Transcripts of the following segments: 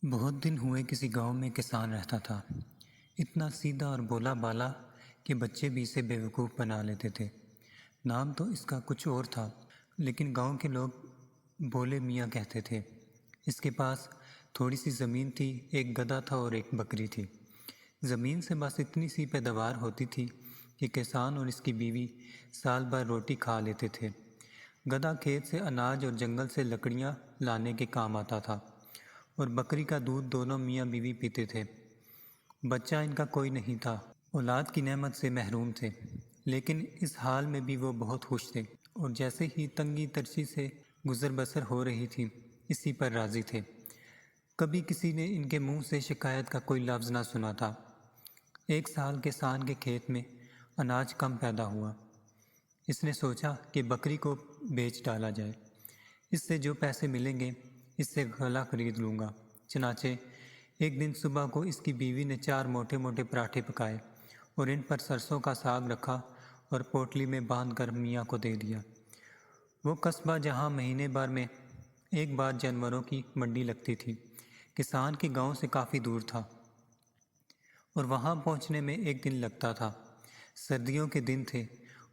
بہت دن ہوئے کسی گاؤں میں کسان رہتا تھا۔ اتنا سیدھا اور بولا بالا کہ بچے بھی اسے بیوقوف بنا لیتے تھے۔ نام تو اس کا کچھ اور تھا، لیکن گاؤں کے لوگ بولے میاں کہتے تھے۔ اس کے پاس تھوڑی سی زمین تھی، ایک گدھا تھا اور ایک بکری تھی۔ زمین سے بس اتنی سی پیداوار ہوتی تھی کہ کسان اور اس کی بیوی سال بھر روٹی کھا لیتے تھے۔ گدھا کھیت سے اناج اور جنگل سے لکڑیاں لانے کے کام آتا تھا، اور بکری کا دودھ دونوں میاں بیوی پیتے تھے۔ بچہ ان کا کوئی نہیں تھا، اولاد کی نعمت سے محروم تھے، لیکن اس حال میں بھی وہ بہت خوش تھے، اور جیسے ہی تنگی ترشی سے گزر بسر ہو رہی تھی اسی پر راضی تھے۔ کبھی کسی نے ان کے منہ سے شکایت کا کوئی لفظ نہ سنا تھا۔ ایک سال کسان کے کھیت میں اناج کم پیدا ہوا۔ اس نے سوچا کہ بکری کو بیچ ڈالا جائے، اس سے جو پیسے ملیں گے اس سے غلہ خرید لوں گا۔ چنانچہ ایک دن صبح کو اس کی بیوی نے 4 موٹے موٹے پراٹھے پکائے اور ان پر سرسوں کا ساگ رکھا اور پوٹلی میں باندھ کر میاں کو دے دیا۔ وہ قصبہ جہاں مہینے بھر میں ایک بار جانوروں کی منڈی لگتی تھی، کسان کے گاؤں سے کافی دور تھا، اور وہاں پہنچنے میں ایک دن لگتا تھا۔ سردیوں کے دن تھے،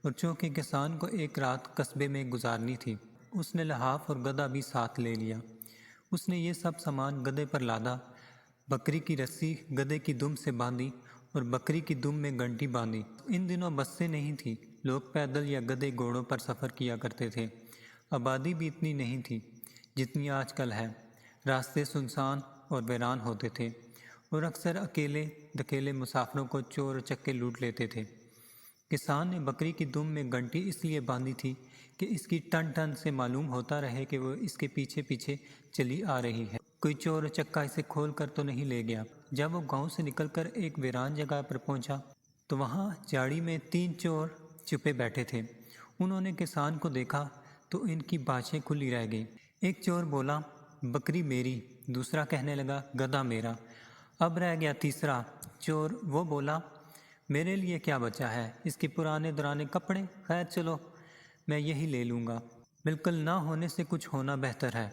اور چونکہ کسان کو ایک رات قصبے میں گزارنی تھی، اس نے لحاف اور گدھا بھی ساتھ لے لیا۔ اس نے یہ سب سامان گدھے پر لادا، بکری کی رسی گدھے کی دم سے باندھی اور بکری کی دم میں گھنٹی باندھی۔ ان دنوں بسیں نہیں تھیں، لوگ پیدل یا گدھے گھوڑوں پر سفر کیا کرتے تھے۔ آبادی بھی اتنی نہیں تھی جتنی آج کل ہے۔ راستے سنسان اور ویران ہوتے تھے، اور اکثر اکیلے دکیلے مسافروں کو چور چکے لوٹ لیتے تھے۔ کسان نے بکری کی دم میں گھنٹی اس لیے باندھی تھی کہ اس کی ٹن ٹن سے معلوم ہوتا رہے کہ وہ اس کے پیچھے پیچھے چلی آ رہی ہے، کوئی چور چکا اسے کھول کر تو نہیں لے گیا۔ جب وہ گاؤں سے نکل کر ایک ویران جگہ پر پہنچا تو وہاں جھاڑی میں 3 چور چھپے بیٹھے تھے۔ انہوں نے کسان کو دیکھا تو ان کی بانچیں کھلی رہ گئیں۔ ایک چور بولا، بکری میری۔ دوسرا کہنے لگا، گدھا میرا۔ اب رہ گیا تیسرا چور، وہ بولا، میرے لیے کیا بچا ہے، اس کے پرانے درانے کپڑے، خیر چلو میں یہی لے لوں گا، بالکل نہ ہونے سے کچھ ہونا بہتر ہے۔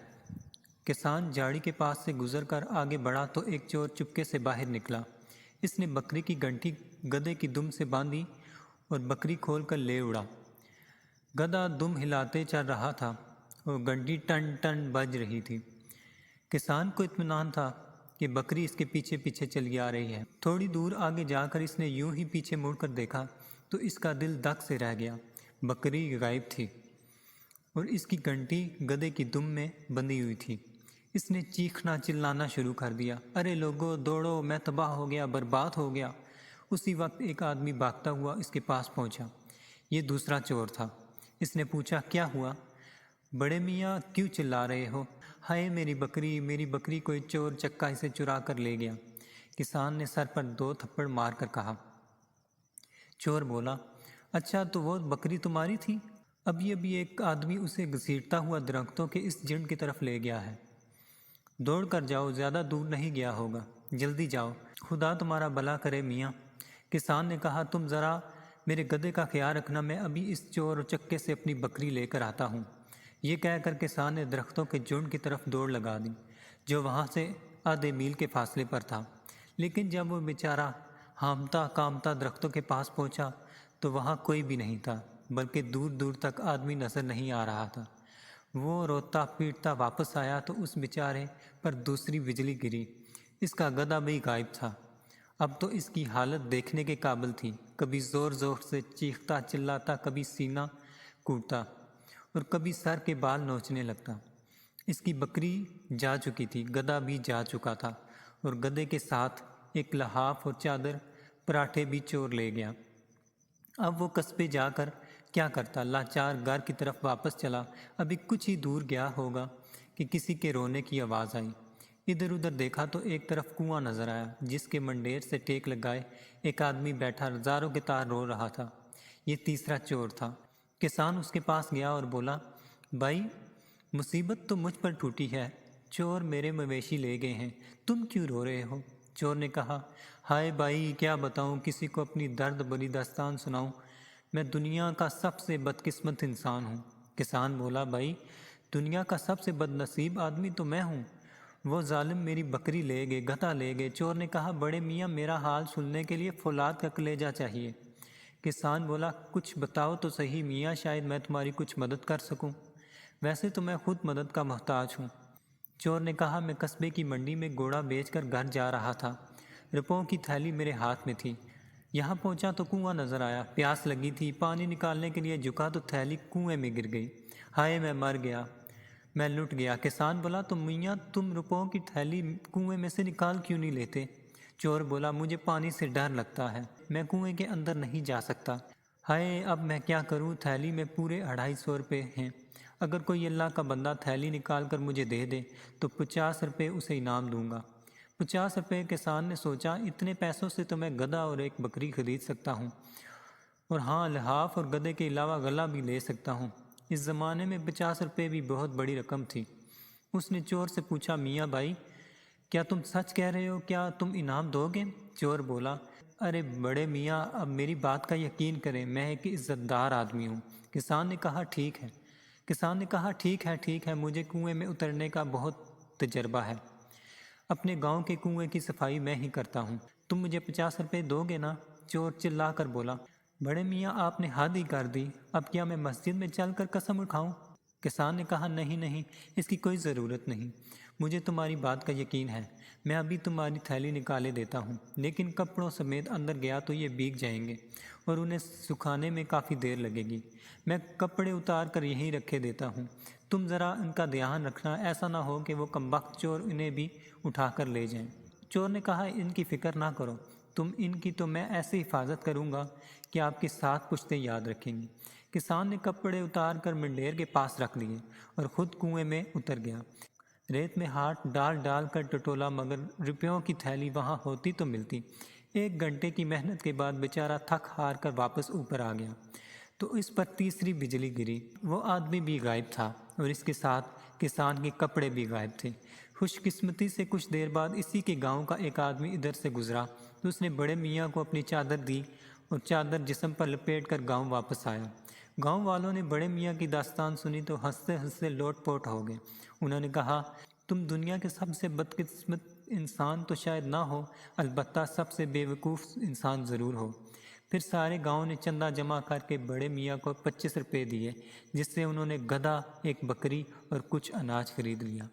کسان جھاڑی کے پاس سے گزر کر آگے بڑھا تو ایک چور چپکے سے باہر نکلا۔ اس نے بکری کی گھنٹی گدھے کی دم سے باندھی اور بکری کھول کر لے اڑا۔ گدھا دم ہلاتے چل رہا تھا اور گھنٹی ٹن ٹن بج رہی تھی۔ کسان کو اطمینان تھا کہ بکری اس کے پیچھے پیچھے چلی آ رہی ہے۔ تھوڑی دور آگے جا کر اس نے یوں ہی پیچھے مڑ کر دیکھا تو اس کا دل دھک سے رہ گیا۔ بکری غائب تھی اور اس کی گھنٹی گدھے کی دم میں بندھی ہوئی تھی۔ اس نے چیخنا چلانا شروع کر دیا، ارے لوگو دوڑو، میں تباہ ہو گیا، برباد ہو گیا۔ اسی وقت ایک آدمی بھاگتا ہوا اس کے پاس پہنچا۔ یہ دوسرا چور تھا۔ اس نے پوچھا، کیا ہوا؟ بڑے میاں کیوں چلا رہے ہو؟ ہائے میری بکری کوئی چور چکا اسے چرا کر لے گیا۔ کسان نے سر پر 2 تھپڑ مار کر کہا۔ چور بولا، اچھا تو وہ بکری تمہاری تھی؟ ابھی ایک آدمی اسے گھسیٹتا ہوا درختوں کے اس جھنڈ کی طرف لے گیا ہے۔ دوڑ کر جاؤ، زیادہ دور نہیں گیا ہوگا، جلدی جاؤ، خدا تمہارا بھلا کرے میاں۔ کسان نے کہا، تم ذرا میرے گدھے کا خیال رکھنا، میں ابھی اس چور چکے سے اپنی بکری لے کر آتا ہوں۔ یہ کہہ کر کسان نے درختوں کے جھنڈ کی طرف دوڑ لگا دی، جو وہاں سے آدھے میل کے فاصلے پر تھا۔ لیکن جب وہ بیچارہ ہامتا کامتا درختوں کے پاس پہنچا تو وہاں کوئی بھی نہیں تھا، بلکہ دور دور تک آدمی نظر نہیں آ رہا تھا۔ وہ روتا پیٹتا واپس آیا تو اس بیچارے پر دوسری بجلی گری۔ اس کا گدھا بھی غائب تھا۔ اب تو اس کی حالت دیکھنے کے قابل تھی، کبھی زور زور سے چیختا چلاتا، کبھی سینہ کوڑتا اور کبھی سر کے بال نوچنے لگتا۔ اس کی بکری جا چکی تھی، گدھا بھی جا چکا تھا، اور گدھے کے ساتھ ایک لحاف اور چادر پراٹھے بھی چور لے گیا۔ اب وہ قصبے جا کر کیا کرتا؟ لاچار گھر کی طرف واپس چلا۔ ابھی کچھ ہی دور گیا ہوگا کہ کسی کے رونے کی آواز آئی۔ ادھر ادھر دیکھا تو ایک طرف کنواں نظر آیا، جس کے منڈیر سے ٹیک لگائے ایک آدمی بیٹھا زاروں کے تار رو رہا تھا۔ یہ تیسرا چور تھا۔ کسان اس کے پاس گیا اور بولا، بھائی مصیبت تو مجھ پر ٹوٹی ہے، چور میرے مویشی لے گئے ہیں، تم کیوں رو رہے ہو؟ چور نے کہا، ہائے بھائی کیا بتاؤں، کسی کو اپنی درد بری داستان سناؤں، میں دنیا کا سب سے بدقسمت انسان ہوں۔ کسان بولا، بھائی دنیا کا سب سے بد نصیب آدمی تو میں ہوں، وہ ظالم میری بکری لے گئے، گدھا لے گئے۔ چور نے کہا بڑے میاں میرا حال سننے کے لیے فولاد کا کلیجہ چاہیے۔ کسان بولا کچھ بتاؤ تو صحیح میاں، شاید میں تمہاری کچھ مدد کر سکوں۔ ویسے تو میں خود مدد کا محتاج ہوں۔ چور نے کہا میں قصبے کی منڈی میں گھوڑا بیچ کر گھر جا رہا تھا، روپوں کی تھیلی میرے ہاتھ میں تھی، یہاں پہنچا تو کنواں نظر آیا، پیاس لگی تھی، پانی نکالنے کے لیے جھکا تو تھیلی کنویں میں گر گئی، ہائے میں مر گیا، میں لٹ گیا۔ کسان بولا تو میاں تم روپوں کی تھیلی کنویں میں سے نکال کیوں نہیں لیتے؟ چور بولا مجھے پانی سے ڈر لگتا ہے، میں کنویں کے اندر نہیں جا سکتا۔ ہائے اب میں کیا کروں، تھیلی میں پورے 250 روپے ہیں، اگر کوئی اللہ کا بندہ تھیلی نکال کر مجھے دے دے تو 50 روپے اسے انعام دوں گا۔ 50 روپے کسان نے سوچا اتنے پیسوں سے تو میں گدھا اور ایک بکری خرید سکتا ہوں، اور ہاں لحاف اور گدھے کے علاوہ غلہ بھی لے سکتا ہوں۔ اس زمانے میں 50 روپے بھی بہت بڑی رقم تھی۔ اس نے چور سے پوچھا میاں بھائی کیا تم سچ کہہ رہے ہو، کیا تم انعام دو گے؟ چور بولا ارے بڑے میاں اب میری بات کا یقین کریں، میں ایک عزت دار آدمی ہوں۔ کسان نے کہا ٹھیک ہے مجھے کنویں میں اترنے کا بہت تجربہ ہے، اپنے گاؤں کے کنویں کی صفائی میں ہی کرتا ہوں، تم مجھے 50 روپے دو گے نا؟ چور چلا کر بولا بڑے میاں آپ نے حد ہی کر دی، اب کیا میں مسجد میں چل کر قسم اٹھاؤں؟ کسان نے کہا نہیں، اس کی کوئی ضرورت نہیں، مجھے تمہاری بات کا یقین ہے، میں ابھی تمہاری تھیلی نکالے دیتا ہوں، لیکن کپڑوں سمیت اندر گیا تو یہ بھیگ جائیں گے اور انہیں سکھانے میں کافی دیر لگے گی، میں کپڑے اتار کر یہیں رکھے دیتا ہوں، تم ذرا ان کا دھیان رکھنا، ایسا نہ ہو کہ وہ کمبخت چور انہیں بھی اٹھا کر لے جائیں۔ چور نے کہا ان کی فکر نہ کرو، ان کی تو میں ایسے حفاظت کروں گا کہ آپ کی 7 پشتیں یاد رکھیں گی۔ کسان نے کپڑے اتار کر منڈیر کے پاس رکھ لیے اور خود کنویں میں اتر گیا، ریت میں ہاتھ ڈال کر ٹٹولا، مگر روپیوں کی تھیلی وہاں ہوتی تو ملتی۔ 1 گھنٹے کی محنت کے بعد بیچارہ تھک ہار کر واپس اوپر آ گیا تو اس پر تیسری بجلی گری، وہ آدمی بھی غائب تھا اور اس کے ساتھ کسان کے کپڑے بھی غائب تھے۔ خوش قسمتی سے کچھ دیر بعد اسی کے گاؤں کا ایک آدمی ادھر سے گزرا تو اس نے بڑے میاں کو اپنی چادر دی اور چادر جسم پر لپیٹ کر گاؤں واپس آیا۔ گاؤں والوں نے بڑے میاں کی داستان سنی تو ہنستے لوٹ پوٹ ہو گئے۔ انہوں نے کہا تم دنیا کے سب سے بدقسمت انسان تو شاید نہ ہو، البتہ سب سے بے وقوف انسان ضرور ہو۔ پھر سارے گاؤں نے چندہ جمع کر کے بڑے میاں کو 25 روپے دیے، جس سے انہوں نے گدھا، ایک بکری اور کچھ اناج خرید لیا۔